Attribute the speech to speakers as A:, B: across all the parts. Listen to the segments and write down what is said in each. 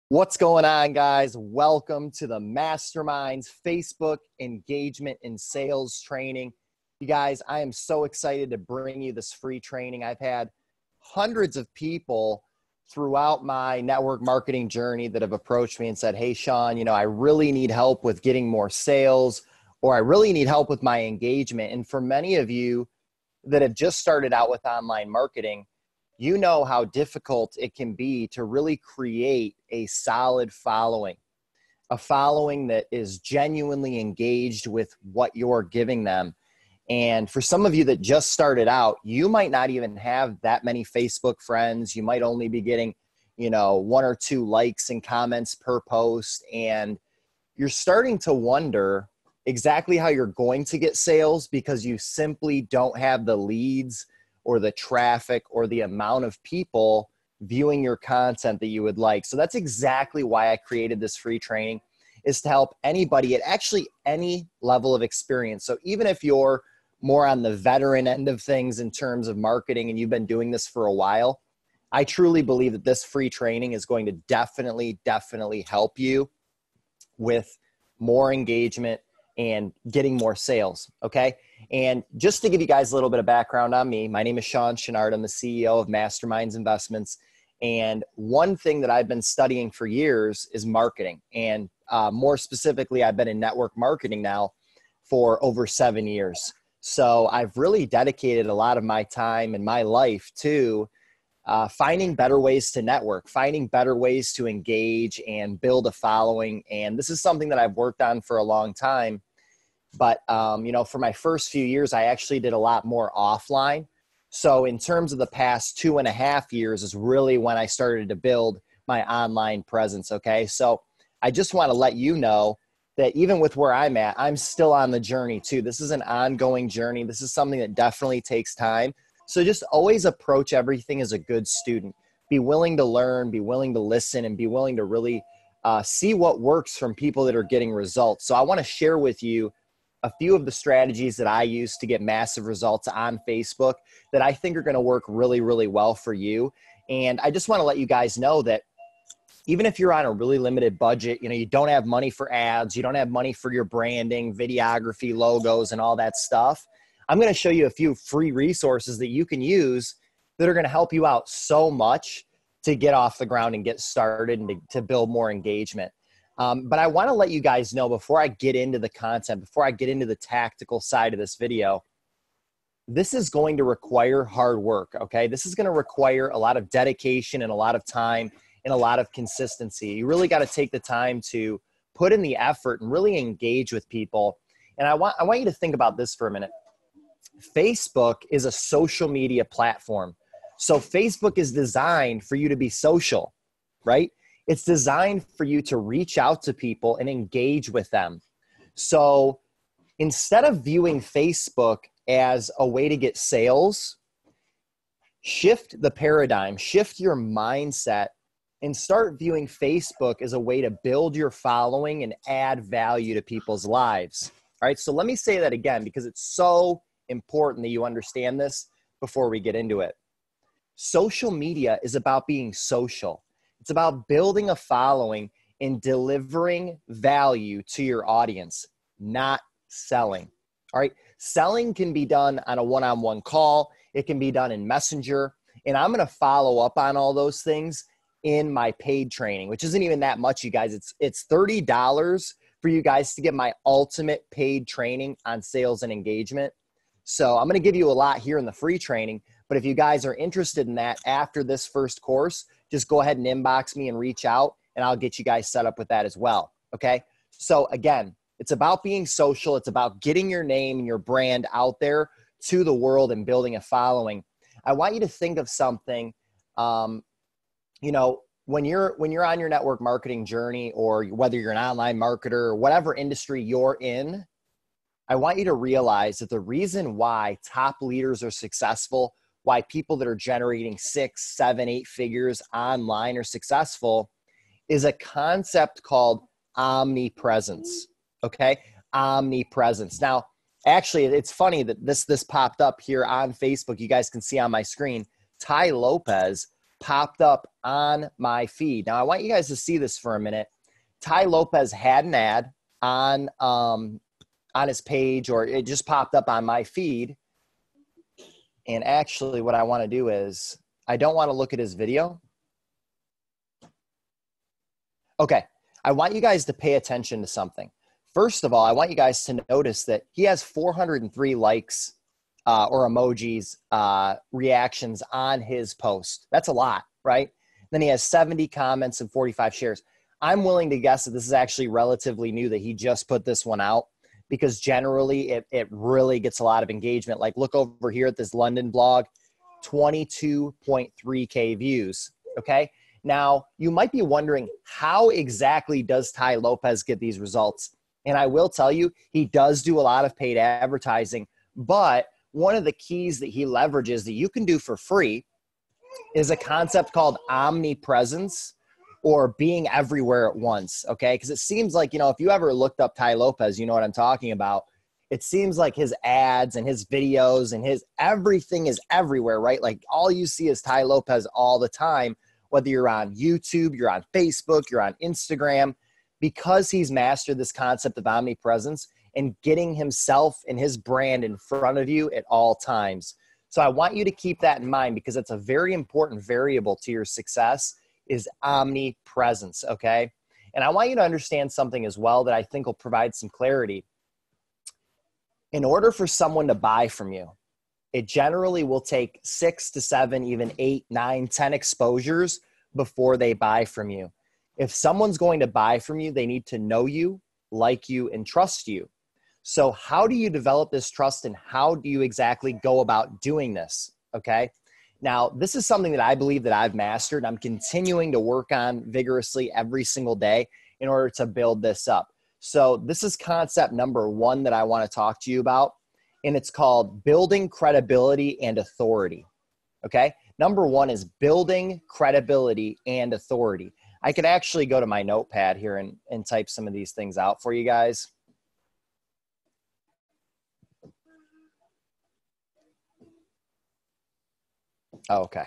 A: What's going on, guys? Welcome to the Masterminds Facebook Engagement and Sales Training. You guys, I am so excited to bring you this free training. I've had hundreds of people throughout my network marketing journey that have approached me and said, hey, Sean, I really need help with getting more sales, or I really need help with my engagement. And for many of you that have just started out with online marketing, you know how difficult it can be to really create a solid following, a following that is genuinely engaged with what you're giving them. And for some of you that just started out, you might not even have that many Facebook friends. You might only be getting, one or two likes and comments per post. And you're starting to wonder exactly how you're going to get sales because you simply don't have the leads or the traffic or the amount of people viewing your content that you would like. So that's exactly why I created this free training, is to help anybody at actually any level of experience. So even if you're more on the veteran end of things in terms of marketing and you've been doing this for a while, I truly believe that this free training is going to definitely help you with more engagement and getting more sales, okay? And just to give you guys a little bit of background on me, my name is Sean Chenard. I'm the CEO of Masterminds Investments. And one thing that I've been studying for years is marketing. And more specifically, I've been in network marketing now for over 7 years. So I've really dedicated a lot of my time and my life to finding better ways to network, finding better ways to engage and build a following. And this is something that I've worked on for a long time. But, for my first few years, I actually did a lot more offline. So in terms of the past 2.5 years is really when I started to build my online presence. Okay. So I just want to let you know that even with where I'm at, I'm still on the journey too. This is an ongoing journey. This is something that definitely takes time. So just always approach everything as a good student. Be willing to learn, be willing to listen, and be willing to really see what works from people that are getting results. So I want to share with you a few of the strategies that I use to get massive results on Facebook that I think are going to work really well for you. And I just want to let you guys know that even if you're on a really limited budget, you don't have money for ads, you don't have money for your branding, videography, logos, and all that stuff, I'm going to show you a few free resources that you can use that are going to help you out so much to get off the ground and get started and to build more engagement. But I want to let you guys know before I get into the content, before I get into the tactical side of this video, this is going to require hard work, okay? This is going to require a lot of dedication and a lot of time and a lot of consistency. You really got to take the time to put in the effort and really engage with people. And I want you to think about this for a minute. Facebook is a social media platform. So Facebook is designed for you to be social, right? It's designed for you to reach out to people and engage with them. So instead of viewing Facebook as a way to get sales, shift the paradigm, shift your mindset, and start viewing Facebook as a way to build your following and add value to people's lives. All right, so let me say that again because it's so important that you understand this before we get into it. Social media is about being social. It's about building a following and delivering value to your audience, not selling. All right. Selling can be done on a one-on-one call. It can be done in Messenger. And I'm going to follow up on all those things in my paid training, which isn't even that much, you guys. It's $30 for you guys to get my ultimate paid training on sales and engagement. So I'm going to give you a lot here in the free training. But if you guys are interested in that after this first course, just go ahead and inbox me and reach out, and I'll get you guys set up with that as well, okay? So again, it's about being social. It's about getting your name and your brand out there to the world and building a following. I want you to think of something, when you're on your network marketing journey, or whether you're an online marketer or whatever industry you're in, I want you to realize that the reason why top leaders are successful, why people that are generating 6, 7, 8 figures online are successful, is a concept called omnipresence. Okay? Omnipresence. Now, actually, it's funny that this popped up here on Facebook. You guys can see on my screen. Tai Lopez popped up on my feed. Now, I want you guys to see this for a minute. Tai Lopez had an ad on his page, or it just popped up on my feed. And actually, what I want to do is, I don't want to look at his video. Okay, I want you guys to pay attention to something. First of all, I want you guys to notice that he has 403 likes or emojis, reactions on his post. That's a lot, right? Then he has 70 comments and 45 shares. I'm willing to guess that this is actually relatively new, that he just put this one out, because generally it really gets a lot of engagement. Like, look over here at this London blog, 22.3K views, okay? Now, you might be wondering, how exactly does Tai Lopez get these results? And I will tell you, he does do a lot of paid advertising, but one of the keys that he leverages that you can do for free is a concept called omnipresence, or being everywhere at once, okay? Because it seems like, you know, if you ever looked up Tai Lopez, you know what I'm talking about. It seems like his ads and his videos and his everything is everywhere, right? Like, all you see is Tai Lopez all the time, whether you're on YouTube, you're on Facebook, you're on Instagram, because he's mastered this concept of omnipresence and getting himself and his brand in front of you at all times. So I want you to keep that in mind, because it's a very important variable to your success, is omnipresence, okay? And I want you to understand something as well that I think will provide some clarity. In order for someone to buy from you, it generally will take 6 to 7, even 8, 9, 10 exposures before they buy from you. If someone's going to buy from you, they need to know you, like you, and trust you. So how do you develop this trust, and how do you exactly go about doing this, okay? Now, this is something that I believe that I've mastered. I'm continuing to work on vigorously every single day in order to build this up. So this is concept number 1 that I want to talk to you about, and it's called building credibility and authority, okay? Number 1 is building credibility and authority. I could actually go to my notepad here and type some of these things out for you guys. Oh, okay.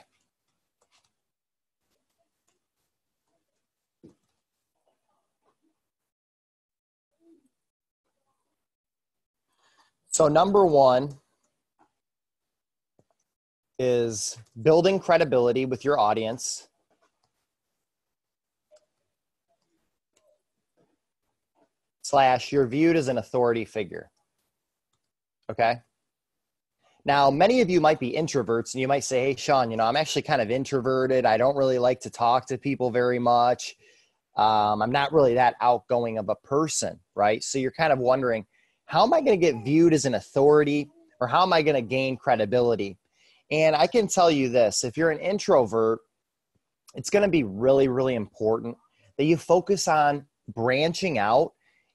A: So number 1 is building credibility with your audience. / you're viewed as an authority figure, okay? Now, many of you might be introverts, and you might say, hey, Sean, you know, I'm actually kind of introverted. I don't really like to talk to people very much. I'm not really that outgoing of a person, right? So you're kind of wondering, how am I going to get viewed as an authority, or how am I going to gain credibility? And I can tell you this, if you're an introvert, it's going to be really, really important that you focus on branching out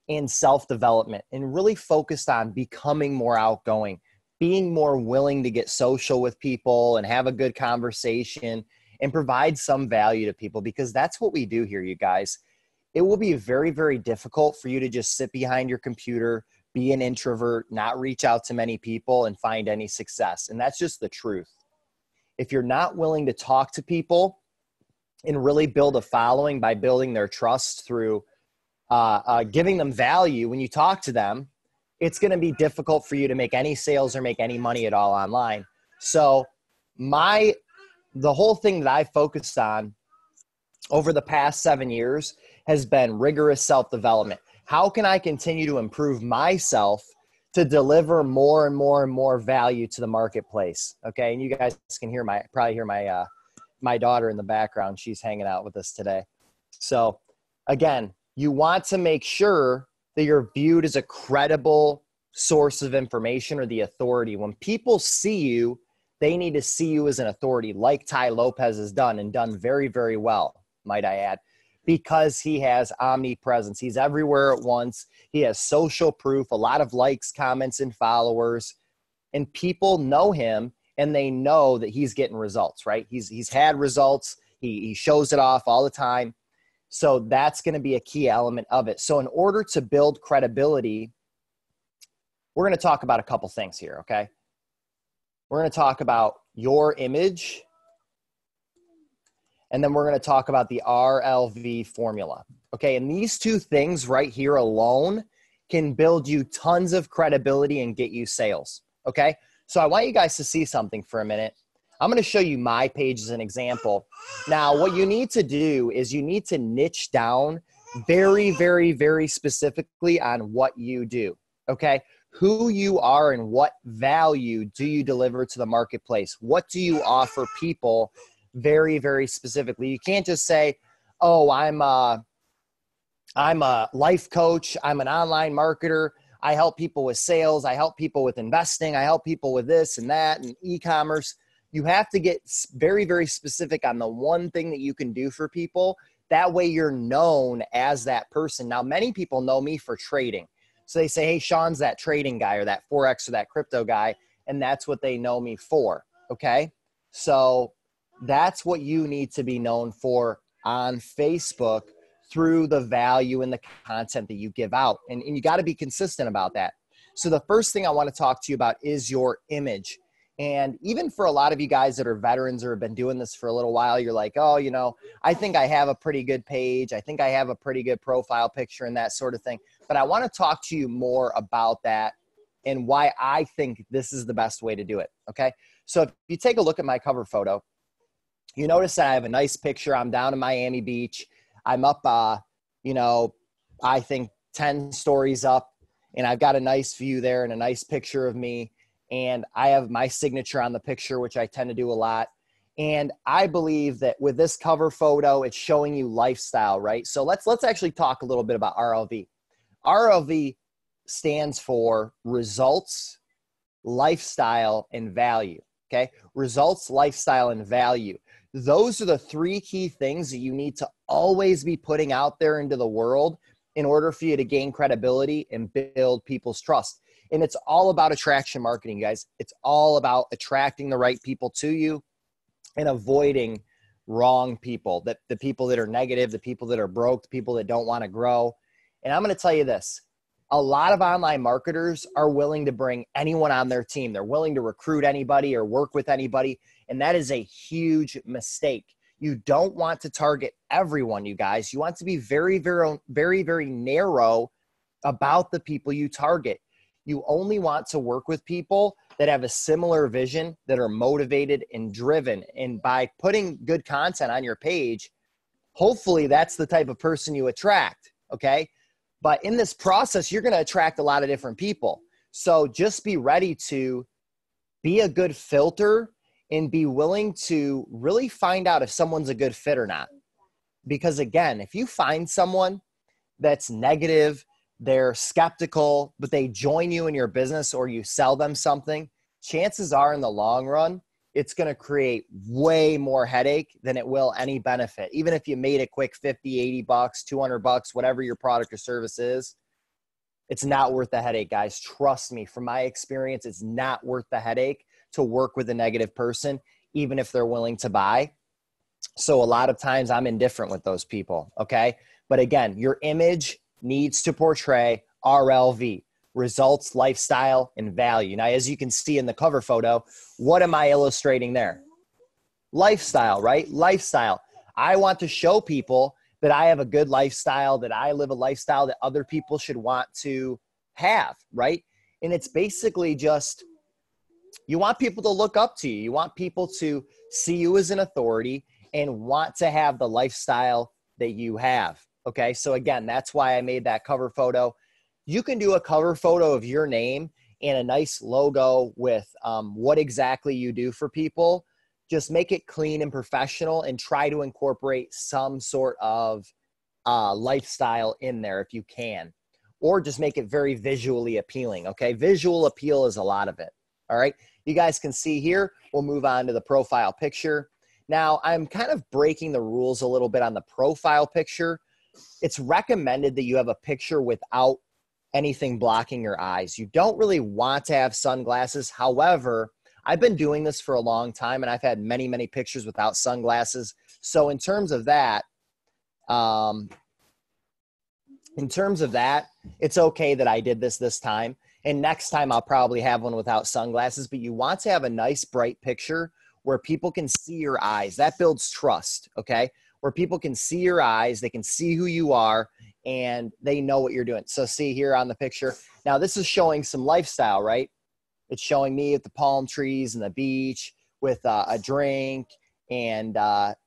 A: in self-development, and really focused on becoming more outgoing, being more willing to get social with people and have a good conversation and provide some value to people, because that's what we do here, you guys. It will be very, very difficult for you to just sit behind your computer, be an introvert, not reach out to many people and find any success. And that's just the truth. If you're not willing to talk to people and really build a following by building their trust through giving them value when you talk to them, it's going to be difficult for you to make any sales or make any money at all online. So the whole thing that I focused on over the past 7 years has been rigorous self-development. How can I continue to improve myself to deliver more and more and more value to the marketplace? Okay. And you guys can probably hear my daughter in the background. She's hanging out with us today. So again, you want to make sure that you're viewed as a credible source of information, or the authority. When people see you, they need to see you as an authority, like Tai Lopez has done, and done very, very well, might I add, because he has omnipresence. He's everywhere at once. He has social proof, a lot of likes, comments, and followers, and people know him, and they know that he's getting results, right? He's had results. He shows it off all the time. So that's going to be a key element of it. So in order to build credibility, we're going to talk about a couple things here, okay? We're going to talk about your image, And then we're going to talk about the RLV formula. Okay. And these two things right here alone can build you tons of credibility and get you sales. Okay. So I want you guys to see something for a minute. I'm going to show you my page as an example. Now, what you need to do is you need to niche down very, very, very specifically on what you do. Okay. Who you are and what value do you deliver to the marketplace? What do you offer people very, very specifically? You can't just say, oh, I'm a life coach. I'm an online marketer. I help people with sales. I help people with investing. I help people with this and that and e-commerce. You have to get very, very specific on the one thing that you can do for people. That way you're known as that person. Now, many people know me for trading. So they say, hey, Sean's that trading guy or that Forex or that crypto guy. And that's what they know me for. Okay. So that's what you need to be known for on Facebook through the value and the content that you give out. And you got to be consistent about that. So the first thing I want to talk to you about is your image. And even for a lot of you guys that are veterans or have been doing this for a little while, you're like, oh, you know, I think I have a pretty good page. I think I have a pretty good profile picture and that sort of thing. But I want to talk to you more about that and why I think this is the best way to do it. Okay. So if you take a look at my cover photo, you notice that I have a nice picture. I'm down in Miami Beach. I'm up, I think 10 stories up, and I've got a nice view there and a nice picture of me. And I have my signature on the picture, which I tend to do a lot. And I believe that with this cover photo, it's showing you lifestyle, right? So let's actually talk a little bit about RLV. RLV stands for results, lifestyle, and value. Okay. Results, lifestyle, and value. Those are the three key things that you need to always be putting out there into the world in order for you to gain credibility and build people's trust. And it's all about attraction marketing, guys. It's all about attracting the right people to you and avoiding wrong people, the people that are negative, the people that are broke, the people that don't want to grow. And I'm going to tell you this. A lot of online marketers are willing to bring anyone on their team. They're willing to recruit anybody or work with anybody. And that is a huge mistake. You don't want to target everyone, you guys. You want to be very, very, very, very narrow about the people you target. You only want to work with people that have a similar vision, that are motivated and driven. And by putting good content on your page, hopefully that's the type of person you attract, okay? But in this process, you're going to attract a lot of different people. So just be ready to be a good filter and be willing to really find out if someone's a good fit or not. Because again, if you find someone that's negative, they're skeptical, but they join you in your business or you sell them something, chances are in the long run, it's going to create way more headache than it will any benefit. Even if you made a quick 50, 80 bucks, 200 bucks, whatever your product or service is, it's not worth the headache, guys. Trust me, from my experience, it's not worth the headache to work with a negative person, even if they're willing to buy. So a lot of times I'm indifferent with those people. Okay. But again, your image needs to portray RLV, results, lifestyle, and value. Now, as you can see in the cover photo, what am I illustrating there? Lifestyle, right? Lifestyle. I want to show people that I have a good lifestyle, that I live a lifestyle that other people should want to have, right? And it's basically just, you want people to look up to you. You want people to see you as an authority and want to have the lifestyle that you have. Okay. So again, that's why I made that cover photo. You can do a cover photo of your name and a nice logo with what exactly you do for people. Just make it clean and professional and try to incorporate some sort of lifestyle in there if you can, or just make it very visually appealing. Okay. Visual appeal is a lot of it. All right. You guys can see here, we'll move on to the profile picture. Now I'm kind of breaking the rules a little bit on the profile picture. It's recommended that you have a picture without anything blocking your eyes. You don't really want to have sunglasses. However, I've been doing this for a long time and I've had many, many pictures without sunglasses. So in terms of that, it's okay that I did this time. And next time I'll probably have one without sunglasses, but you want to have a nice bright picture where people can see your eyes. That builds trust, okay? Where people can see your eyes, they can see who you are, and they know what you're doing. So see here on the picture. Now this is showing some lifestyle, right? It's showing me at the palm trees and the beach with a drink. And,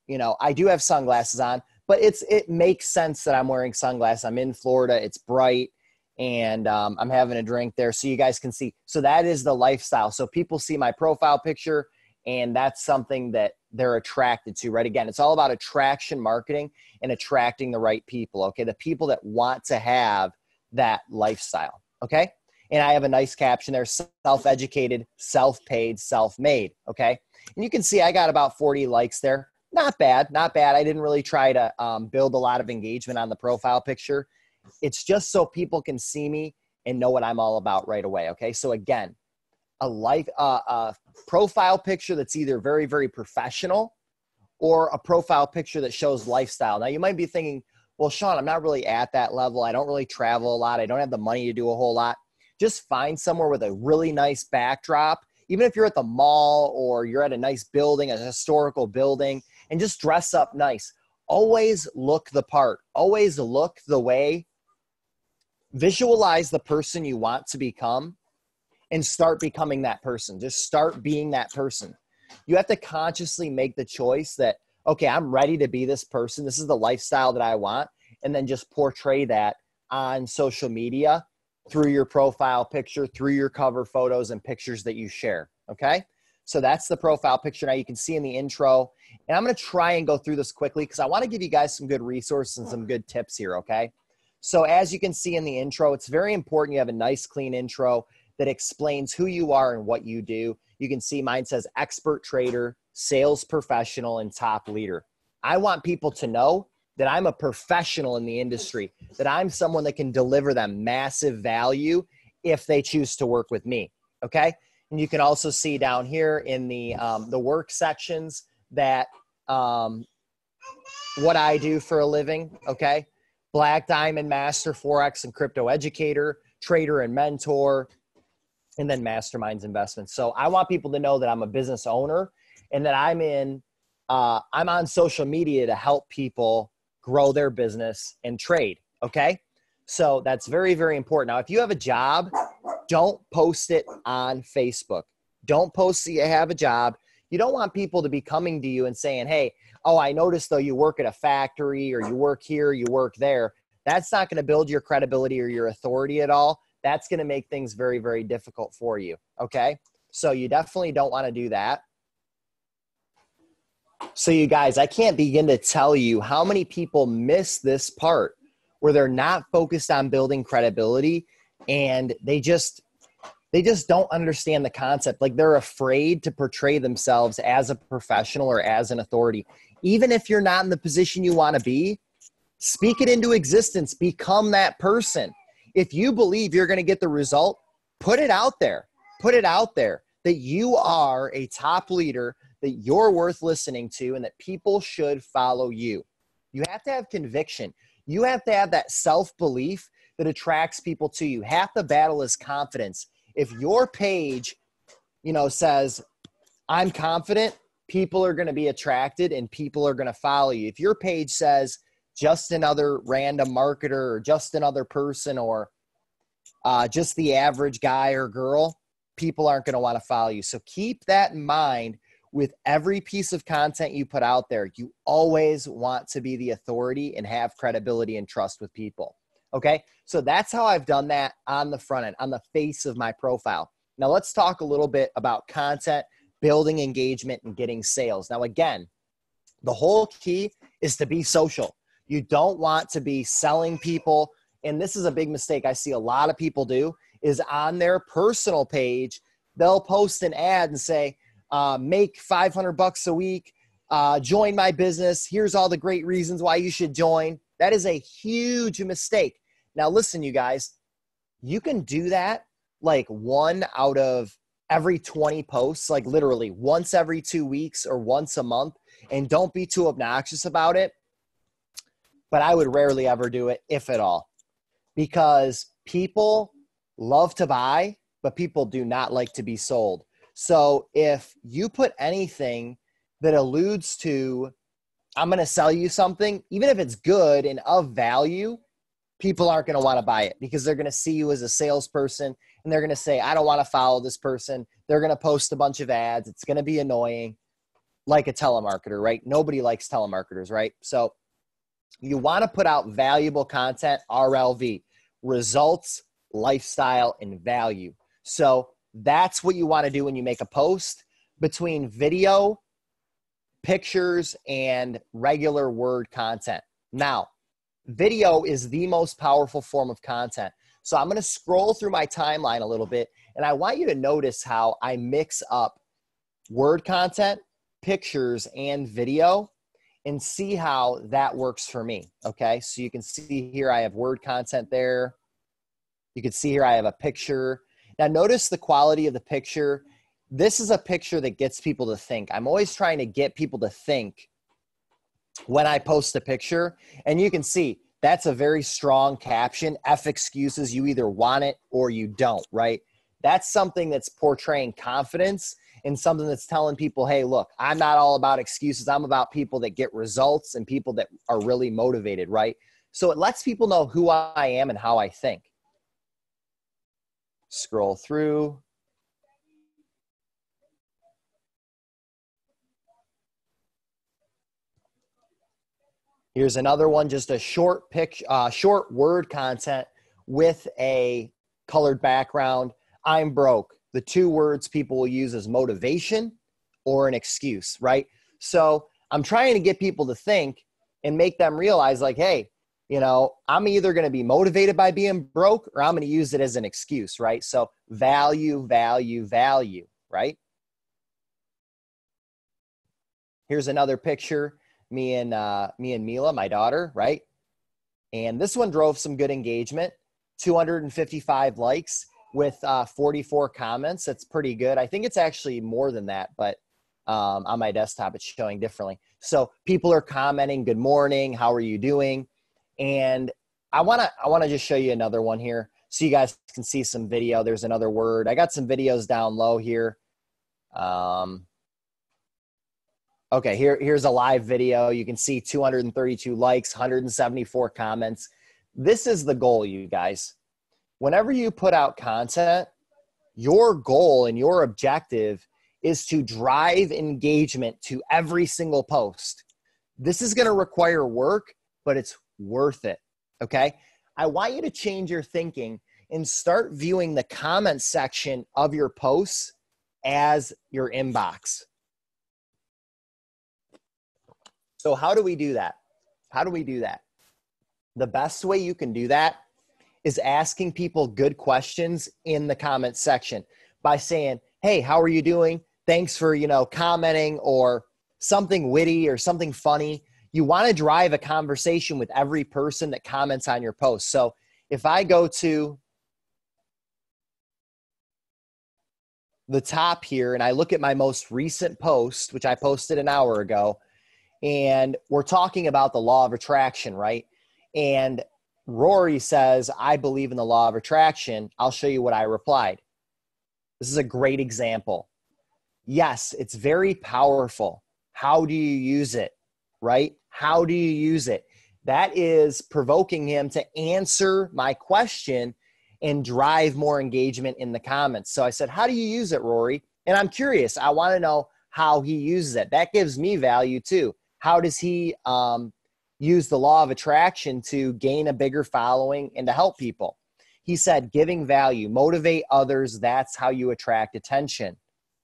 A: you know, I do have sunglasses on, but it makes sense that I'm wearing sunglasses. I'm in Florida. It's bright. And I'm having a drink there so you guys can see. So that is the lifestyle. So people see my profile picture, and that's something that they're attracted to, right? Again, it's all about attraction marketing and attracting the right people, okay? The people that want to have that lifestyle, okay? And I have a nice caption there, self-educated, self-paid, self-made, okay? And you can see I got about 40 likes there. Not bad, not bad. I didn't really try to build a lot of engagement on the profile picture. It's just so people can see me and know what I'm all about right away, okay? So again, a profile picture that's either very, very professional or a profile picture that shows lifestyle. Now, you might be thinking, well, Sean, I'm not really at that level. I don't really travel a lot. I don't have the money to do a whole lot. Just find somewhere with a really nice backdrop, even if you're at the mall or you're at a nice building, a historical building, and just dress up nice. Always look the part. Always look the way. Visualize the person you want to become and start becoming that person. Just start being that person. You have to consciously make the choice that, okay, I'm ready to be this person. This is the lifestyle that I want. And then just portray that on social media through your profile picture, through your cover photos and pictures that you share. Okay. So that's the profile picture. Now you can see in the intro, and I'm going to try and go through this quickly because I want to give you guys some good resources and some good tips here. Okay. So as you can see in the intro, it's very important you have a nice, clean intro that explains who you are and what you do. You can see mine says expert trader, sales professional, and top leader. I want people to know that I'm a professional in the industry, that I'm someone that can deliver them massive value if they choose to work with me, okay? And you can also see down here in the work sections that what I do for a living, okay? Black Diamond Master, Forex and Crypto Educator, Trader and Mentor, and then Masterminds Investments. So I want people to know that I'm a business owner and that I'm on social media to help people grow their business and trade, okay? So that's very, very important. Now, if you have a job, don't post it on Facebook. Don't post that you have a job. You don't want people to be coming to you and saying, hey, oh, I noticed though you work at a factory or you work here, you work there. That's not going to build your credibility or your authority at all. That's going to make things very, very difficult for you, okay? So you definitely don't want to do that. So you guys, I can't begin to tell you how many people miss this part where they're not focused on building credibility and they just don't understand the concept. Like they're afraid to portray themselves as a professional or as an authority. Even if you're not in the position you want to be, speak it into existence. Become that person. If you believe you're going to get the result, put it out there. Put it out there that you are a top leader, that you're worth listening to, and that people should follow you. You have to have conviction. You have to have that self-belief that attracts people to you. Half the battle is confidence. If your page, says, I'm confident, people are going to be attracted and people are going to follow you. If your page says just another random marketer or just another person or just the average guy or girl, people aren't going to want to follow you. So keep that in mind with every piece of content you put out there. You always want to be the authority and have credibility and trust with people. Okay, so that's how I've done that on the front end, on the face of my profile. Now let's talk a little bit about content, building engagement, and getting sales. Now again, the whole key is to be social. You don't want to be selling people, and this is a big mistake I see a lot of people do, is on their personal page, they'll post an ad and say, make $500 a week, join my business. Here's all the great reasons why you should join. That is a huge mistake. Now, listen, you guys, you can do that like 1 out of every 20 posts, like literally once every 2 weeks or once a month, and don't be too obnoxious about it. But I would rarely ever do it, if at all, because people love to buy, but people do not like to be sold. So if you put anything that alludes to, I'm going to sell you something, even if it's good and of value, people aren't going to want to buy it because they're going to see you as a salesperson and they're going to say, I don't want to follow this person. They're going to post a bunch of ads. It's going to be annoying, like a telemarketer, right? Nobody likes telemarketers, right? So you want to put out valuable content, RLV, results, lifestyle, and value. So that's what you want to do when you make a post. Between video, pictures, and regular word content. Now, video is the most powerful form of content. So I'm going to scroll through my timeline a little bit, and I want you to notice how I mix up word content, pictures, and video, and see how that works for me. Okay, so you can see here I have word content there. You can see here I have a picture. Now notice the quality of the picture. This is a picture that gets people to think. I'm always trying to get people to think when I post a picture. And you can see that's a very strong caption. F excuses, you either want it or you don't, right? That's something that's portraying confidence and something that's telling people, hey, look, I'm not all about excuses. I'm about people that get results and people that are really motivated, right? So it lets people know who I am and how I think. Scroll through. Here's another one, just a short short word content with a colored background. I'm broke. The two words people will use as motivation or an excuse, right? So I'm trying to get people to think and make them realize like, hey, you know, I'm either going to be motivated by being broke or I'm going to use it as an excuse, right? So value, value, value, right? Here's another picture, me and Mila, my daughter, right? And this one drove some good engagement, 255 likes with 44 comments. That's pretty good. I think it's actually more than that, but on my desktop, it's showing differently. So people are commenting, good morning, how are you doing? And I wanna just show you another one here so you guys can see some video. There's another word. I got some videos down low here. Okay, here's a live video. You can see 232 likes, 174 comments. This is the goal, you guys. Whenever you put out content, your goal and your objective is to drive engagement to every single post. This is going to require work, but it's worth it, okay? I want you to change your thinking and start viewing the comment section of your posts as your inbox. So how do we do that? How do we do that? The best way you can do that is asking people good questions in the comment section by saying, hey, how are you doing? Thanks for, commenting, or something witty or something funny. You want to drive a conversation with every person that comments on your post. So if I go to the top here and I look at my most recent post, which I posted an hour ago, and we're talking about the law of attraction, right? And Rory says, I believe in the law of attraction. I'll show you what I replied. This is a great example. Yes, it's very powerful. How do you use it, right? How do you use it? That is provoking him to answer my question and drive more engagement in the comments. So I said, how do you use it, Rory? And I'm curious. I want to know how he uses it. That gives me value too. How does he use the law of attraction to gain a bigger following and to help people? He said, giving value, motivate others. That's how you attract attention.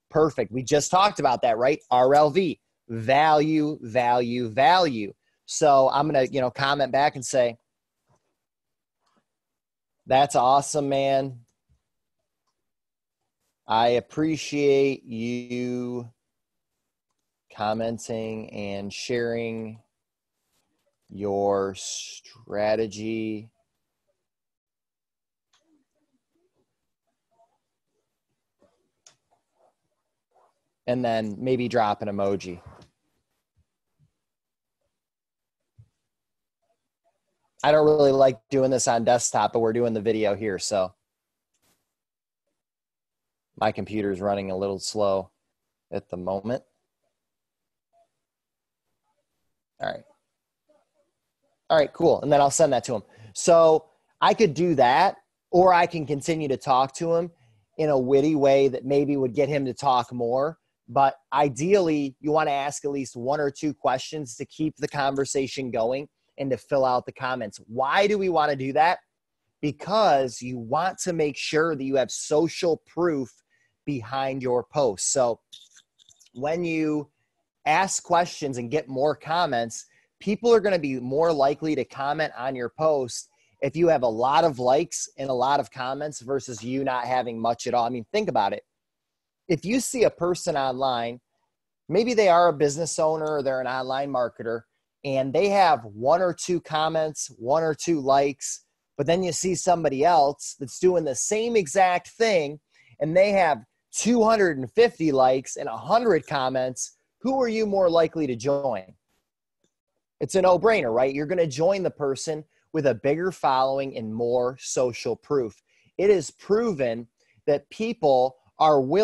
A: Perfect. We just talked about that, right? RLV, value, value, value. So I'm going to, comment back and say, that's awesome, man. I appreciate you commenting and sharing your strategy. And then maybe drop an emoji. I don't really like doing this on desktop, but we're doing the video here, so. My computer's running a little slow at the moment. All right. All right, cool. And then I'll send that to him. So I could do that, or I can continue to talk to him in a witty way that maybe would get him to talk more. But ideally, you want to ask at least one or two questions to keep the conversation going and to fill out the comments. Why do we want to do that? Because you want to make sure that you have social proof behind your post. So when you ask questions and get more comments, people are going to be more likely to comment on your post if you have a lot of likes and a lot of comments versus you not having much at all. I mean, think about it. If you see a person online, maybe they are a business owner or they're an online marketer, and they have one or two comments, one or two likes, but then you see somebody else that's doing the same exact thing and they have 250 likes and 100 comments, who are you more likely to join? It's a no-brainer, right? You're going to join the person with a bigger following and more social proof. It is proven that people are more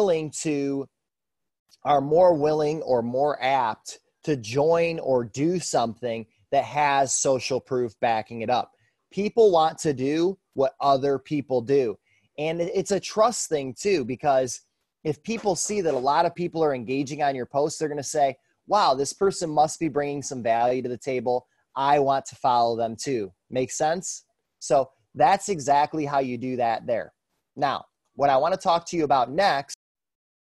A: willing or more apt to join or do something that has social proof backing it up. People want to do what other people do. And it's a trust thing too, because if people see that a lot of people are engaging on your posts, they're going to say, wow, this person must be bringing some value to the table. I want to follow them too. Make sense? So that's exactly how you do that there. Now, what I want to talk to you about next,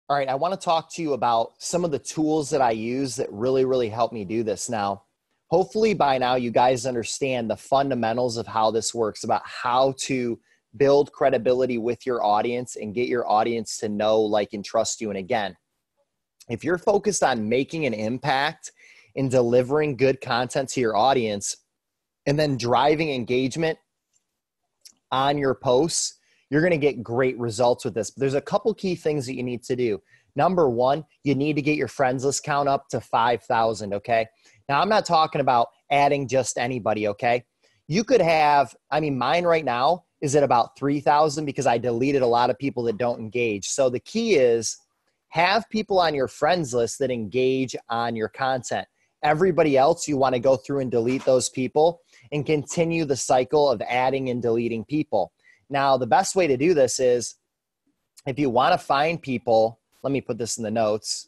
A: all right, I want to talk to you about some of the tools that I use that really, really help me do this. Now, hopefully by now you guys understand the fundamentals of how this works, about how to build credibility with your audience and get your audience to know, like, and trust you. And again, if you're focused on making an impact and delivering good content to your audience and then driving engagement on your posts, you're going to get great results with this. But there's a couple key things that you need to do. Number one, you need to get your friends list count up to 5,000, okay? Now, I'm not talking about adding just anybody, okay? You could have, mine right now is at about 3,000 because I deleted a lot of people that don't engage. So the key is have people on your friends list that engage on your content. Everybody else, you want to go through and delete those people and continue the cycle of adding and deleting people. Now, the best way to do this is if you want to find people, let me put this in the notes.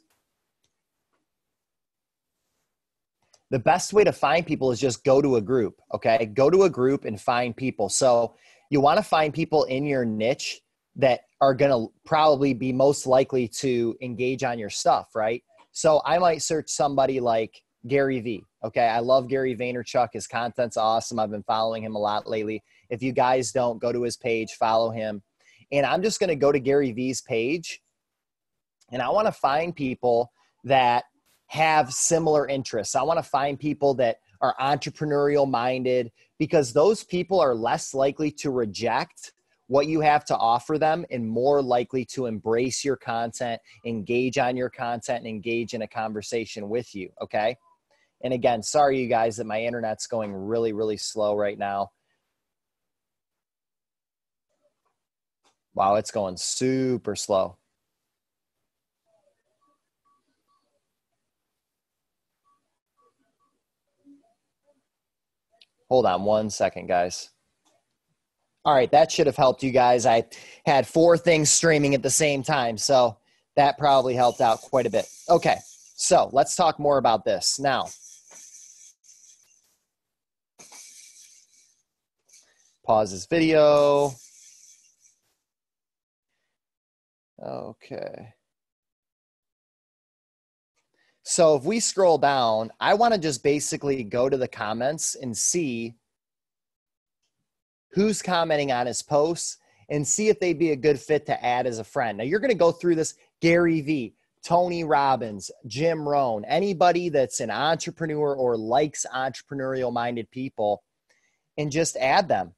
A: The best way to find people is just go to a group, okay? Go to a group and find people. So you want to find people in your niche that are going to probably be most likely to engage on your stuff, right? So I might search somebody like Gary V, okay? I love Gary Vaynerchuk. His content's awesome. I've been following him a lot lately. If you guys don't, go to his page, follow him. And I'm just going to go to Gary V's page, and I want to find people that have similar interests. I want to find people that are entrepreneurial minded, because those people are less likely to reject what you have to offer them and more likely to embrace your content, engage on your content, and engage in a conversation with you, okay? And again, sorry you guys that my internet's going really, really slow right now. Wow, it's going super slow. Hold on one second, guys. All right, that should have helped you guys. I had 4 things streaming at the same time, so that probably helped out quite a bit. Okay, so let's talk more about this. Now, pause this video. Okay. So if we scroll down, I want to just basically go to the comments and see who's commenting on his posts and see if they'd be a good fit to add as a friend. Now you're going to go through this: Gary V, Tony Robbins, Jim Rohn, anybody that's an entrepreneur or likes entrepreneurial minded people, and just add them.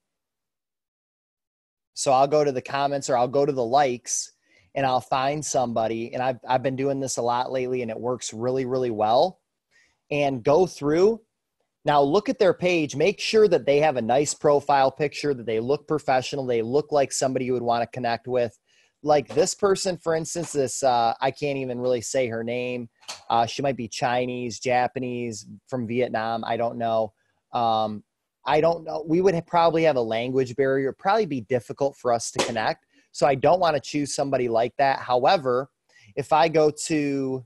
A: So I'll go to the comments, or I'll go to the likes, and I'll find somebody. And I've been doing this a lot lately, and it works really, really well. And go through. Now look at their page. Make sure that they have a nice profile picture, that they look professional. They look like somebody you would want to connect with. like this person, for instance, this, I can't even really say her name. She might be Chinese, Japanese, from Vietnam. I don't know. I don't know. We would probably have a language barrier. It'd probably be difficult for us to connect. So I don't want to choose somebody like that. However, if I go to,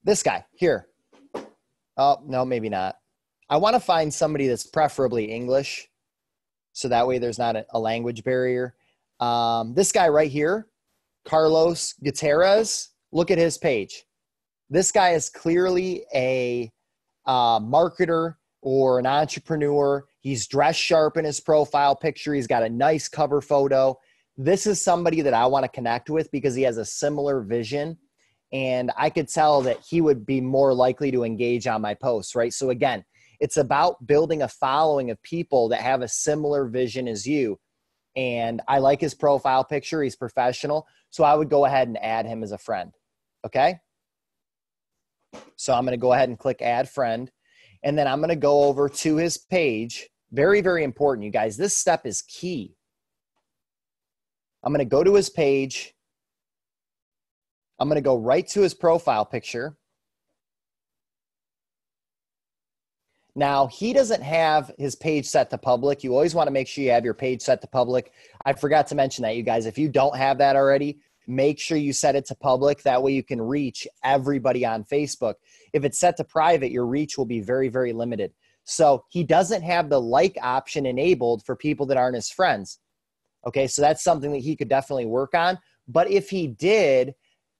A: this guy here. Oh, no, maybe not. I want to find somebody that's preferably English, so that way there's not a language barrier. This guy right here, Carlos Gutierrez, look at his page. This guy is clearly a marketer or an entrepreneur. He's dressed sharp in his profile picture. He's got a nice cover photo. This is somebody that I want to connect with because he has a similar vision. And I could tell that he would be more likely to engage on my posts, right? So again, it's about building a following of people that have a similar vision as you. And I like his profile picture. He's professional. So I would go ahead and add him as a friend. Okay. So I'm going to go ahead and click add friend. And then I'm going to go over to his page. Very, very important, you guys. This step is key. I'm going to go to his page. I'm going to go right to his profile picture. Now, he doesn't have his page set to public. You always want to make sure you have your page set to public. I forgot to mention that, you guys. If you don't have that already, make sure you set it to public. That way you can reach everybody on Facebook. If it's set to private, your reach will be very, very limited. So he doesn't have the like option enabled for people that aren't his friends. Okay, so that's something that he could definitely work on. But if he did,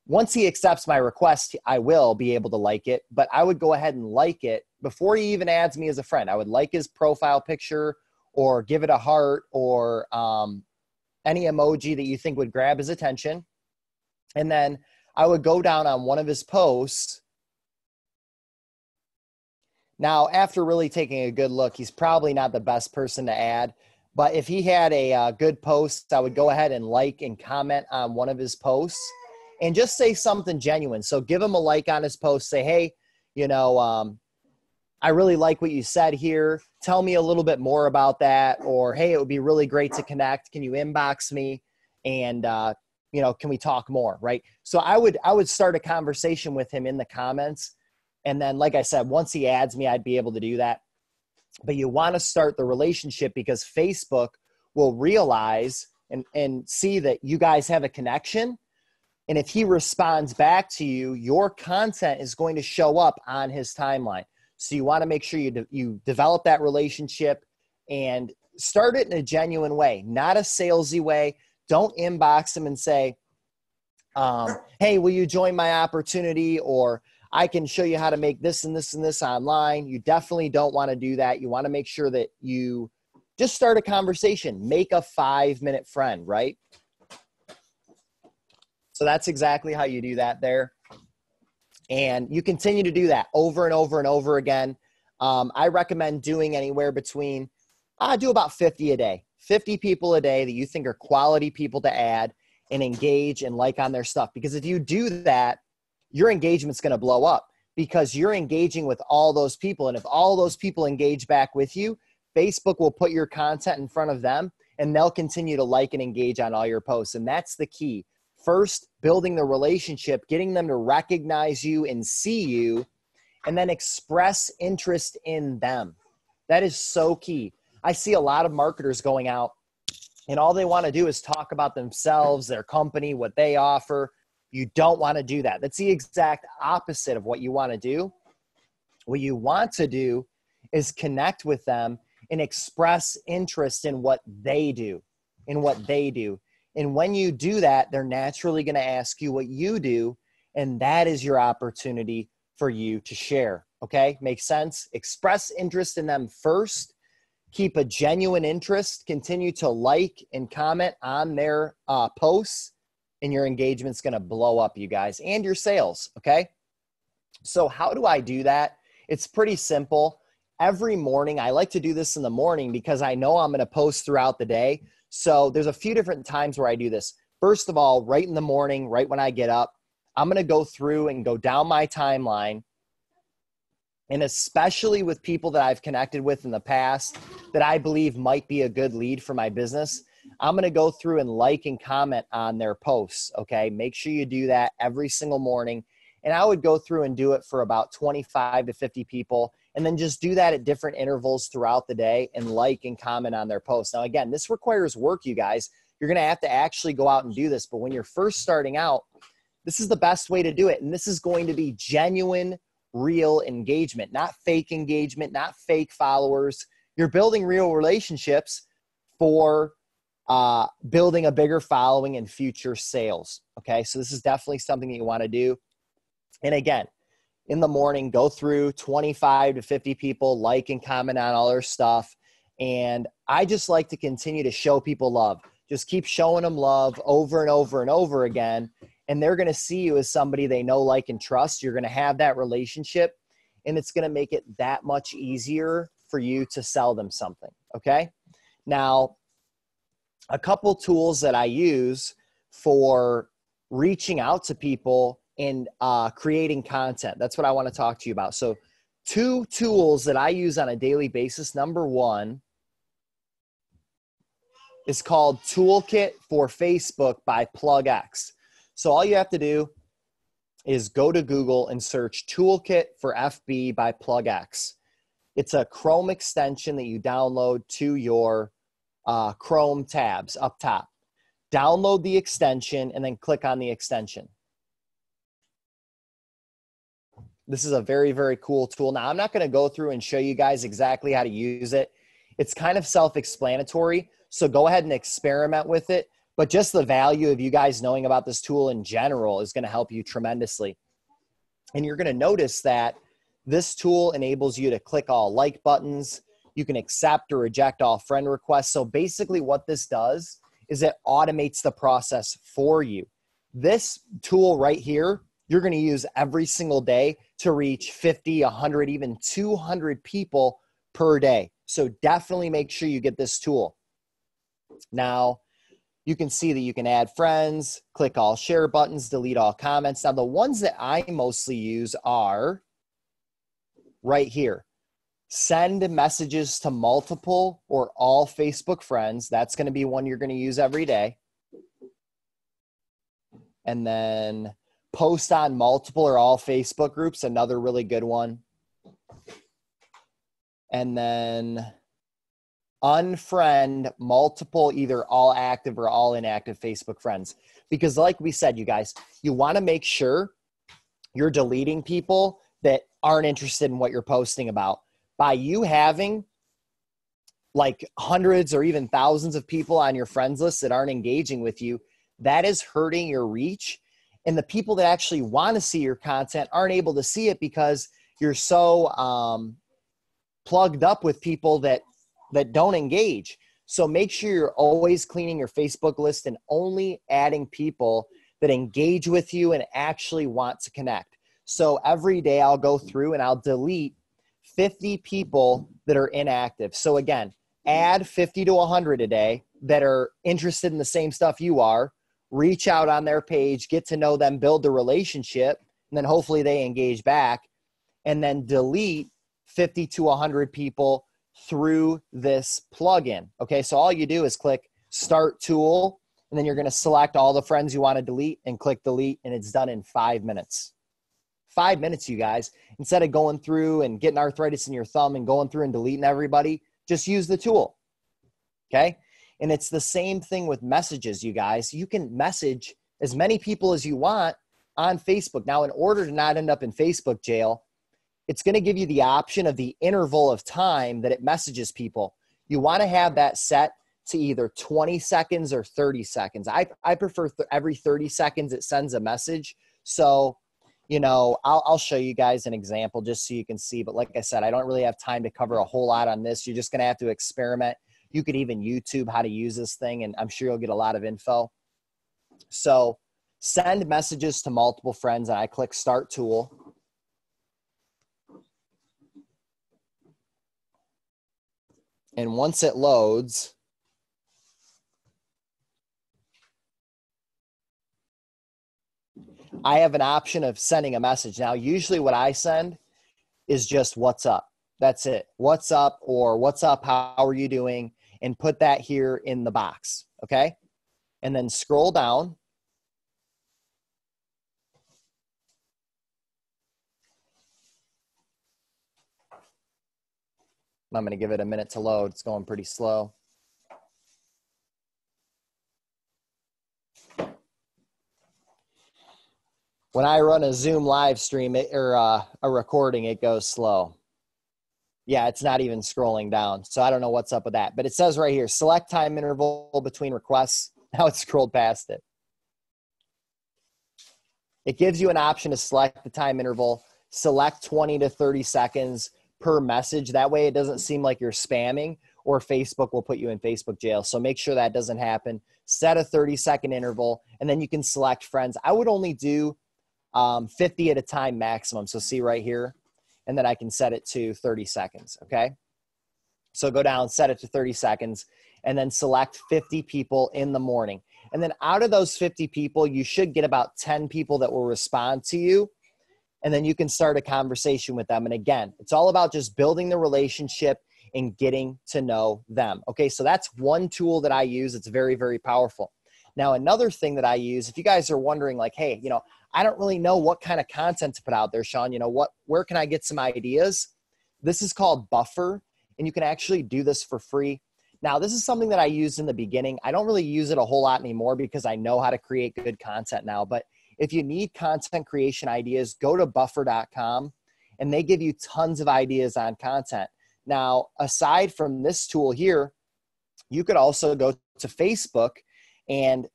A: once he accepts my request, I will be able to like it. But I would go ahead and like it before he even adds me as a friend. I would like his profile picture or give it a heart or any emoji that you think would grab his attention. And then I would go down on one of his posts. Now, after really taking a good look, he's probably not the best person to add. But if he had a good post, I would go ahead and like and comment on one of his posts and just say something genuine. So give him a like on his post. Say, hey, you know, I really like what you said here. Tell me a little bit more about that. Or, hey, it would be really great to connect. Can you inbox me? And, you know, can we talk more, right? So I would start a conversation with him in the comments. And then, like I said, once he adds me, I'd be able to do that. But you want to start the relationship because Facebook will realize and see that you guys have a connection. And if he responds back to you, your content is going to show up on his timeline. So you want to make sure you develop that relationship and start it in a genuine way, not a salesy way. Don't inbox him and say, hey, will you join my opportunity? Or I can show you how to make this and this and this online. You definitely don't want to do that. You want to make sure that you just start a conversation, make a 5-minute friend, right? So that's exactly how you do that there. And you continue to do that over and over and over again. I recommend doing anywhere between, do about 50 a day, 50 people a day that you think are quality people to add and engage and like on their stuff. Because if you do that, your engagement's going to blow up because you're engaging with all those people. And if all those people engage back with you, Facebook will put your content in front of them and they'll continue to like and engage on all your posts. And that's the key. First, building the relationship, getting them to recognize you and see you, and then express interest in them. That is so key. I see a lot of marketers going out and all they want to do is talk about themselves, their company, what they offer. You don't want to do that. That's the exact opposite of what you want to do. What you want to do is connect with them and express interest in what they do, And when you do that, they're naturally going to ask you what you do. And that is your opportunity for you to share. Okay. Makes sense? Express interest in them first. Keep a genuine interest. Continue to like and comment on their posts. And your engagement's going to blow up, you guys, and your sales. Okay. So how do I do that? It's pretty simple. Every morning, I like to do this in the morning because I know I'm going to post throughout the day. So there's a few different times where I do this. first of all, right in the morning, right when I get up, I'm going to go through and go down my timeline. And especially with people that I've connected with in the past that I believe might be a good lead for my business, I'm going to go through and like and comment on their posts. Okay. Make sure you do that every single morning. And I would go through and do it for about 25 to 50 people. And then just do that at different intervals throughout the day and like and comment on their posts. Now, again, this requires work, you guys. You're going to have to actually go out and do this. But when you're first starting out, this is the best way to do it. And this is going to be genuine, real engagement, not fake engagement, not fake followers. You're building real relationships for building a bigger following and future sales. Okay. So this is definitely something that you want to do. And again, in the morning, go through 25 to 50 people, like and comment on all their stuff. And I just like to continue to show people love. Just keep showing them love over and over and over again. And they're going to see you as somebody they know, like, and trust. You're going to have that relationship, and it's going to make it that much easier for you to sell them something. Okay. Now, a couple tools that I use for reaching out to people and creating content. That's what I want to talk to you about. So 2 tools that I use on a daily basis. Number 1 is called Toolkit for Facebook by PlugX. So all you have to do is go to Google and search Toolkit for FB by PlugX. It's a Chrome extension that you download to your Chrome tabs up top. Download the extension and then click on the extension. This is a very, very cool tool. Now, I'm not going to go through and show you guys exactly how to use it. It's kind of self-explanatory, so go ahead and experiment with it. But just the value of you guys knowing about this tool in general is going to help you tremendously. And you're going to notice that this tool enables you to click all like buttons. You can accept or reject all friend requests. So basically what this does is it automates the process for you. This tool right here, you're going to use every single day to reach 50, 100, even 200 people per day. So definitely make sure you get this tool. Now, you can see that you can add friends, click all share buttons, delete all comments. Now, the ones that I mostly use are right here. Send messages to multiple or all Facebook friends. That's going to be one you're going to use every day. And then post on multiple or all Facebook groups, another really good one. And then unfriend multiple, either all active or all inactive Facebook friends. Because like we said, you guys, you want to make sure you're deleting people that aren't interested in what you're posting about. By you having like hundreds or even thousands of people on your friends list that aren't engaging with you, that is hurting your reach. And the people that actually want to see your content aren't able to see it because you're so plugged up with people that don't engage. So make sure you're always cleaning your Facebook list and only adding people that engage with you and actually want to connect. So every day I'll go through and I'll delete 50 people that are inactive. So again, add 50 to 100 a day that are interested in the same stuff you are. Reach out on their page, get to know them, build the relationship, and then hopefully they engage back. And then delete 50 to 100 people through this plugin. Okay, so all you do is click Start Tool, and then you're going to select all the friends you want to delete and click Delete, and it's done in 5 minutes. 5 minutes, you guys. Instead of going through and getting arthritis in your thumb and going through and deleting everybody, just use the tool. Okay? And it's the same thing with messages, you guys. You can message as many people as you want on Facebook. Now, in order to not end up in Facebook jail, it's going to give you the option of the interval of time that it messages people. You want to have that set to either 20 seconds or 30 seconds. I prefer every 30 seconds it sends a message. So, you know, I'll show you guys an example just so you can see. But like I said, I don't really have time to cover a whole lot on this. You're just going to have to experiment. You could even YouTube how to use this thing, and I'm sure you'll get a lot of info. So send messages to multiple friends, and I click Start Tool. And once it loads, I have an option of sending a message. Now, usually what I send is just what's up. That's it. What's up, or what's up, how are you doing? And put that here in the box, okay? And then scroll down. I'm going to give it a minute to load. It's going pretty slow. When I run a Zoom live stream or a recording, it goes slow. Yeah, it's not even scrolling down. So I don't know what's up with that. But it says right here, select time interval between requests. Now it's scrolled past it. It gives you an option to select the time interval, select 20 to 30 seconds per message. That way it doesn't seem like you're spamming, or Facebook will put you in Facebook jail. So make sure that doesn't happen. Set a 30-second interval, and then you can select friends. I would only do 50 at a time maximum. So see right here, and then I can set it to 30 seconds. Okay. So go down, set it to 30 seconds, and then select 50 people in the morning. And then out of those 50 people, you should get about 10 people that will respond to you. And then you can start a conversation with them. And again, it's all about just building the relationship and getting to know them. Okay. So that's one tool that I use. It's very, very powerful. Now, another thing that I use, if you guys are wondering like, hey, I don't really know what kind of content to put out there, Sean, where can I get some ideas? This is called Buffer, and you can actually do this for free. Now, this is something that I used in the beginning. I don't really use it a whole lot anymore because I know how to create good content now. But if you need content creation ideas, go to buffer.com, and they give you tons of ideas on content. Now, aside from this tool here, you could also go to Facebook and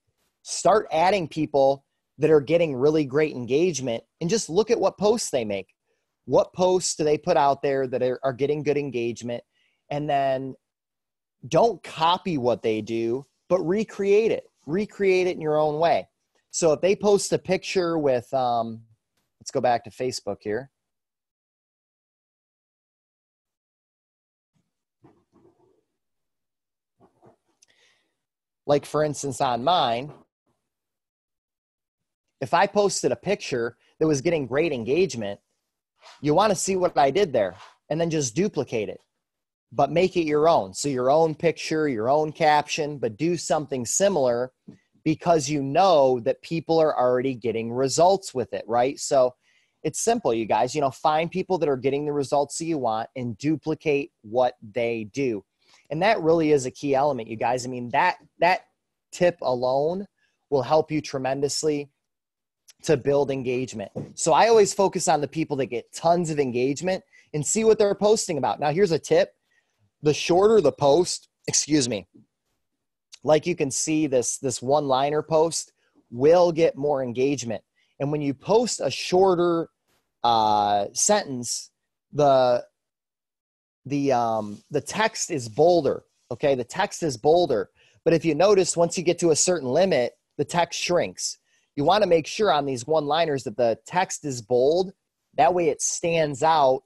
A: start adding people that are getting really great engagement, and just look at what posts they make. What posts do they put out there that are getting good engagement? And then don't copy what they do, but recreate it. Recreate it in your own way. So if they post a picture with, let's go back to Facebook here. Like for instance, on mine, if I posted a picture that was getting great engagement, you want to see what I did there, and then just duplicate it, but make it your own. So your own picture, your own caption, but do something similar, because you know that people are already getting results with it, right? So it's simple, you guys. Find people that are getting the results that you want and duplicate what they do. And that really is a key element, you guys. I mean, that tip alone will help you tremendously to build engagement. So I always focus on the people that get tons of engagement and see what they're posting about. Now, here's a tip. The shorter the post, like you can see this one-liner post will get more engagement. And when you post a shorter sentence, the text is bolder. Okay, the text is bolder. But if you notice, once you get to a certain limit, the text shrinks. You want to make sure on these one-liners that the text is bold. That way it stands out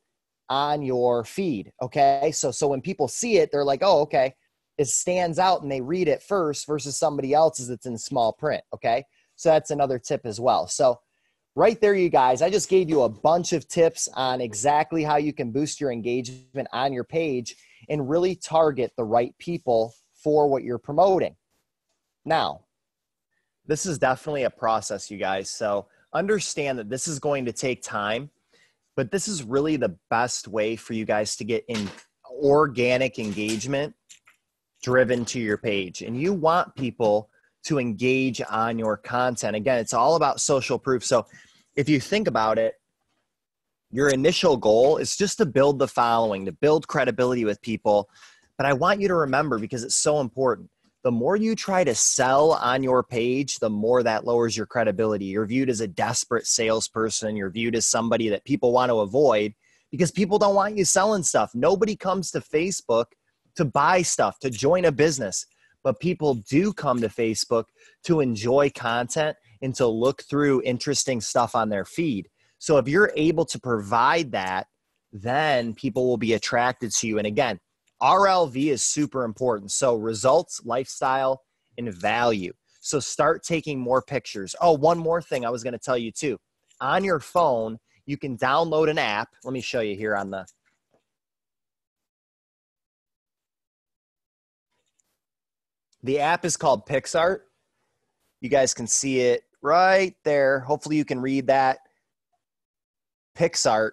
A: on your feed. Okay, so when people see it, they're like, oh, okay, it stands out, and they read it first versus somebody else's that's in small print. Okay, so that's another tip as well. So right there, you guys, I just gave you a bunch of tips on exactly how you can boost your engagement on your page and really target the right people for what you're promoting. Now, this is definitely a process, you guys. So understand that this is going to take time, but this is really the best way for you guys to get in organic engagement driven to your page. And you want people to engage on your content. Again, it's all about social proof. So if you think about it, your initial goal is just to build the following, to build credibility with people. But I want you to remember, because it's so important, the more you try to sell on your page, the more that lowers your credibility. You're viewed as a desperate salesperson. You're viewed as somebody that people want to avoid, because people don't want you selling stuff. Nobody comes to Facebook to buy stuff, to join a business, but people do come to Facebook to enjoy content and to look through interesting stuff on their feed. So if you're able to provide that, then people will be attracted to you. And again, RLV is super important. So results, lifestyle, and value. So start taking more pictures. Oh, one more thing I was going to tell you too. On your phone, you can download an app. Let me show you here on the app is called PicsArt. You guys can see it right there. Hopefully you can read that. PicsArt.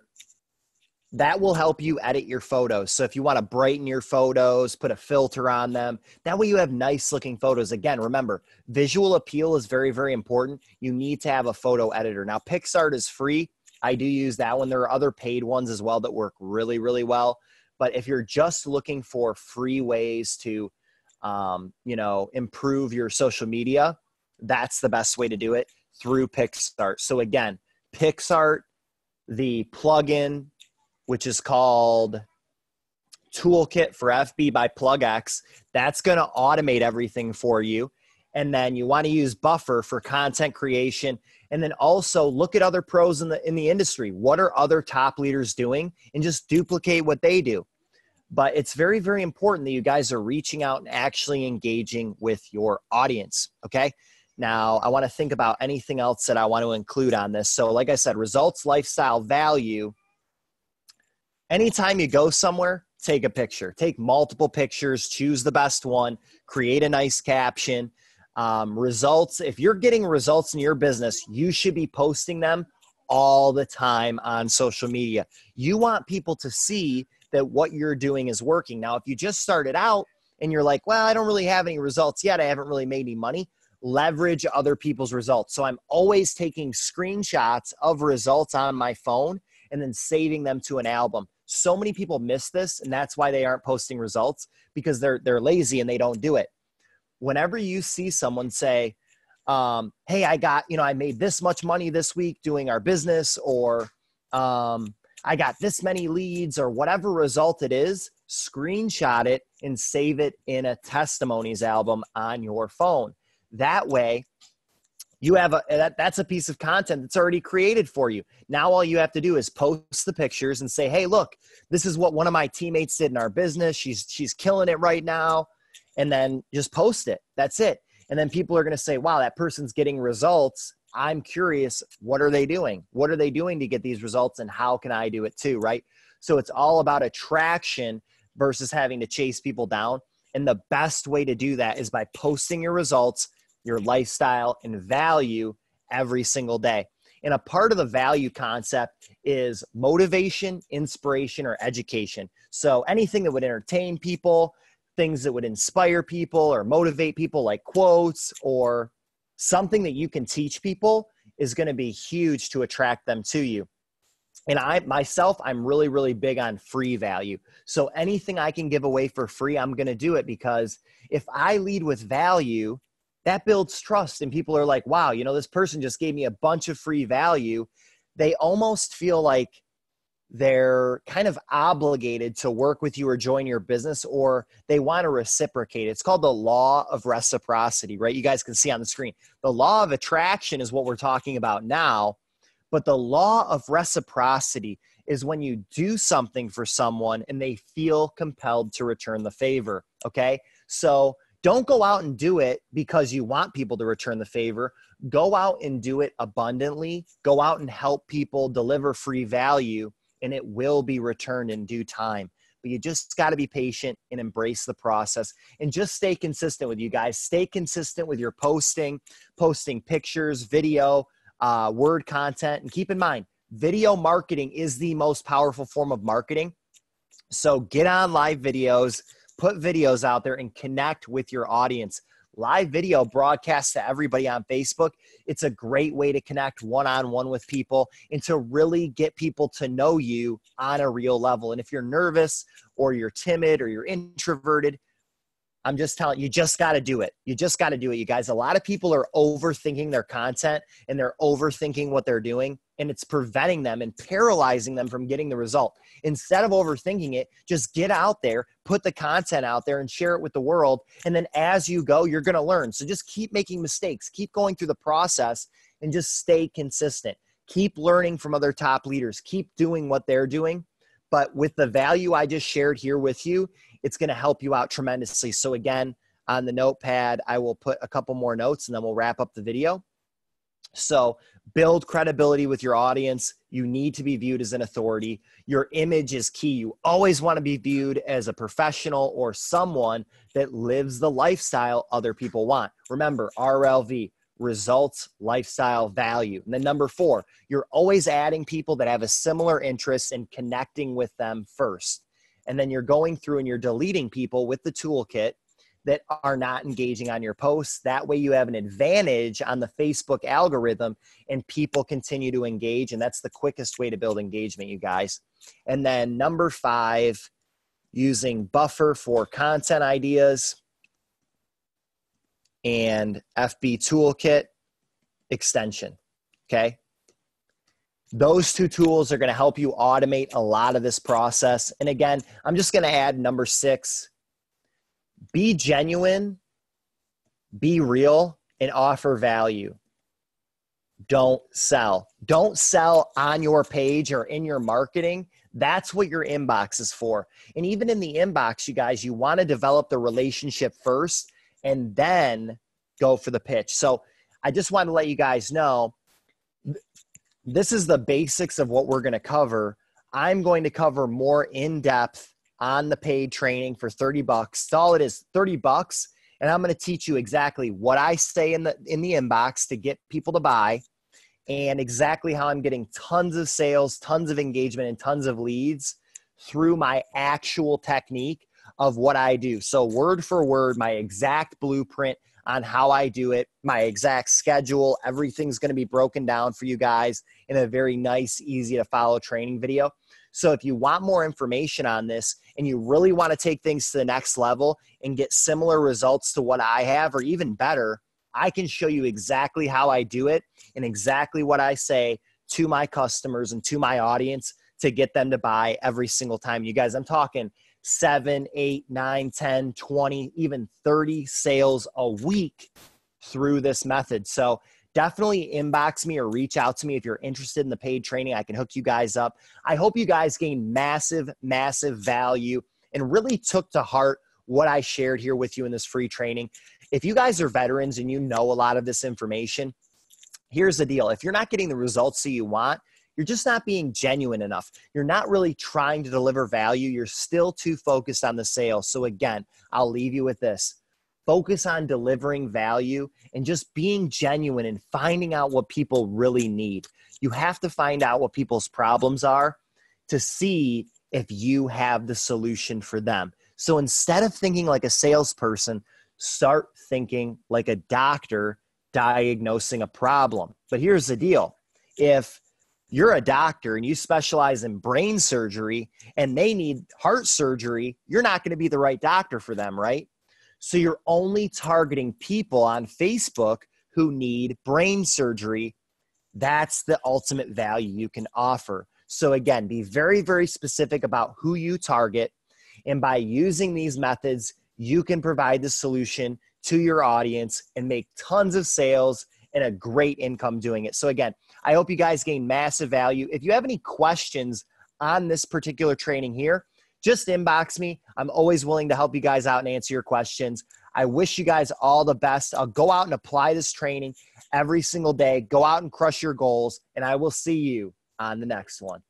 A: That will help you edit your photos. So if you want to brighten your photos, put a filter on them, that way you have nice looking photos. Again, remember, visual appeal is very, very important. You need to have a photo editor. Now, PicsArt is free. I do use that one. There are other paid ones as well that work really, really well. But if you're just looking for free ways to, improve your social media, that's the best way to do it, through PicsArt. So again, PicsArt, the plugin, which is called Toolkit for FB by PlugX, that's going to automate everything for you. And then you want to use Buffer for content creation. And then also look at other pros in the industry. What are other top leaders doing? And just duplicate what they do. But it's very, very important that you guys are reaching out and actually engaging with your audience, okay? Now, I want to think about anything else that I want to include on this. So like I said, results, lifestyle, value. Anytime you go somewhere, take a picture. Take multiple pictures, choose the best one, create a nice caption. Results, if you're getting results in your business, you should be posting them all the time on social media. You want people to see that what you're doing is working. Now, if you just started out and you're like, well, I don't really have any results yet, I haven't really made any money, leverage other people's results. So I'm always taking screenshots of results on my phone and then saving them to an album. So many people miss this, and that's why they aren't posting results, because they're lazy and they don't do it. Whenever you see someone say, hey, I made this much money this week doing our business, or I got this many leads, or whatever result it is, screenshot it and save it in a testimonies album on your phone. That way, you have that's a piece of content that's already created for you. Now all you have to do is post the pictures and say, hey, look, this is what one of my teammates did in our business. She's killing it right now. And then just post it. That's it. And then people are going to say, wow, that person's getting results. I'm curious, what are they doing? What are they doing to get these results, and how can I do it too, right? So it's all about attraction versus having to chase people down. And the best way to do that is by posting your results, your lifestyle, and value every single day. And a part of the value concept is motivation, inspiration, or education. So anything that would entertain people, things that would inspire people or motivate people, like quotes or something that you can teach people, is going to be huge to attract them to you. And I'm really, really big on free value. So anything I can give away for free, I'm going to do it, because if I lead with value, that builds trust. And people are like, wow, this person just gave me a bunch of free value. They almost feel like they're kind of obligated to work with you or join your business, or they want to reciprocate. It's called the law of reciprocity, right? You guys can see on the screen. The law of attraction is what we're talking about now, but the law of reciprocity is when you do something for someone and they feel compelled to return the favor, okay? So don't go out and do it because you want people to return the favor. Go out and do it abundantly. Go out and help people, deliver free value, and it will be returned in due time. But you just got to be patient and embrace the process, and just stay consistent with you guys. Stay consistent with your posting pictures, video, word content. And keep in mind, video marketing is the most powerful form of marketing. So get on live videos, put videos out there, and connect with your audience. Live video broadcast to everybody on Facebook. It's a great way to connect one-on-one with people and to really get people to know you on a real level. And if you're nervous or you're timid or you're introverted, I'm just telling you, just got to do it. You just got to do it, you guys. A lot of people are overthinking their content, and they're overthinking what they're doing, and it's preventing them and paralyzing them from getting the result. Instead of overthinking it, just get out there, put the content out there, and share it with the world. And then as you go, you're going to learn. So just keep making mistakes, keep going through the process, and just stay consistent. Keep learning from other top leaders. Keep doing what they're doing. But with the value I just shared here with you, it's going to help you out tremendously. So again, on the notepad, I will put a couple more notes and then we'll wrap up the video. So build credibility with your audience. You need to be viewed as an authority. Your image is key. You always want to be viewed as a professional or someone that lives the lifestyle other people want. Remember, RLV, results, lifestyle, value. And then number 4, you're always adding people that have a similar interest and connecting with them first. And then you're going through and you're deleting people with the toolkit that are not engaging on your posts. That way you have an advantage on the Facebook algorithm and people continue to engage. And that's the quickest way to build engagement, you guys. And then number 5, using Buffer for content ideas and FB Toolkit extension, okay? Those 2 tools are gonna help you automate a lot of this process. And again, I'm just gonna add number 6, be genuine, be real, and offer value. Don't sell. Don't sell on your page or in your marketing. That's what your inbox is for. And even in the inbox, you guys, you want to develop the relationship first and then go for the pitch. So I just want to let you guys know, this is the basics of what we're going to cover. I'm going to cover more in depth on the paid training for $30. That's all it is, $30. And I'm going to teach you exactly what I say in the inbox to get people to buy, and exactly how I'm getting tons of sales, tons of engagement, and tons of leads through my actual technique of what I do. So word for word, my exact blueprint on how I do it, my exact schedule, everything's going to be broken down for you guys in a very nice, easy to follow training video. So if you want more information on this and you really want to take things to the next level and get similar results to what I have, or even better, I can show you exactly how I do it and exactly what I say to my customers and to my audience to get them to buy every single time. You guys, I'm talking 7, 8, 9, 10, 20, even 30 sales a week through this method. So definitely inbox me or reach out to me if you're interested in the paid training. I can hook you guys up. I hope you guys gained massive, massive value and really took to heart what I shared here with you in this free training. If you guys are veterans and you know a lot of this information, here's the deal. If you're not getting the results that you want, you're just not being genuine enough. You're not really trying to deliver value. You're still too focused on the sale. So again, I'll leave you with this. Focus on delivering value and just being genuine and finding out what people really need. You have to find out what people's problems are to see if you have the solution for them. So instead of thinking like a salesperson, start thinking like a doctor diagnosing a problem. But here's the deal. If you're a doctor and you specialize in brain surgery and they need heart surgery, you're not going to be the right doctor for them, right? So you're only targeting people on Facebook who need brain surgery. That's the ultimate value you can offer. So again, be very, very specific about who you target. And by using these methods, you can provide the solution to your audience and make tons of sales and a great income doing it. So again, I hope you guys gain massive value. If you have any questions on this particular training here, just inbox me. I'm always willing to help you guys out and answer your questions. I wish you guys all the best. I'll go out and apply this training every single day. Go out and crush your goals, and I will see you on the next one.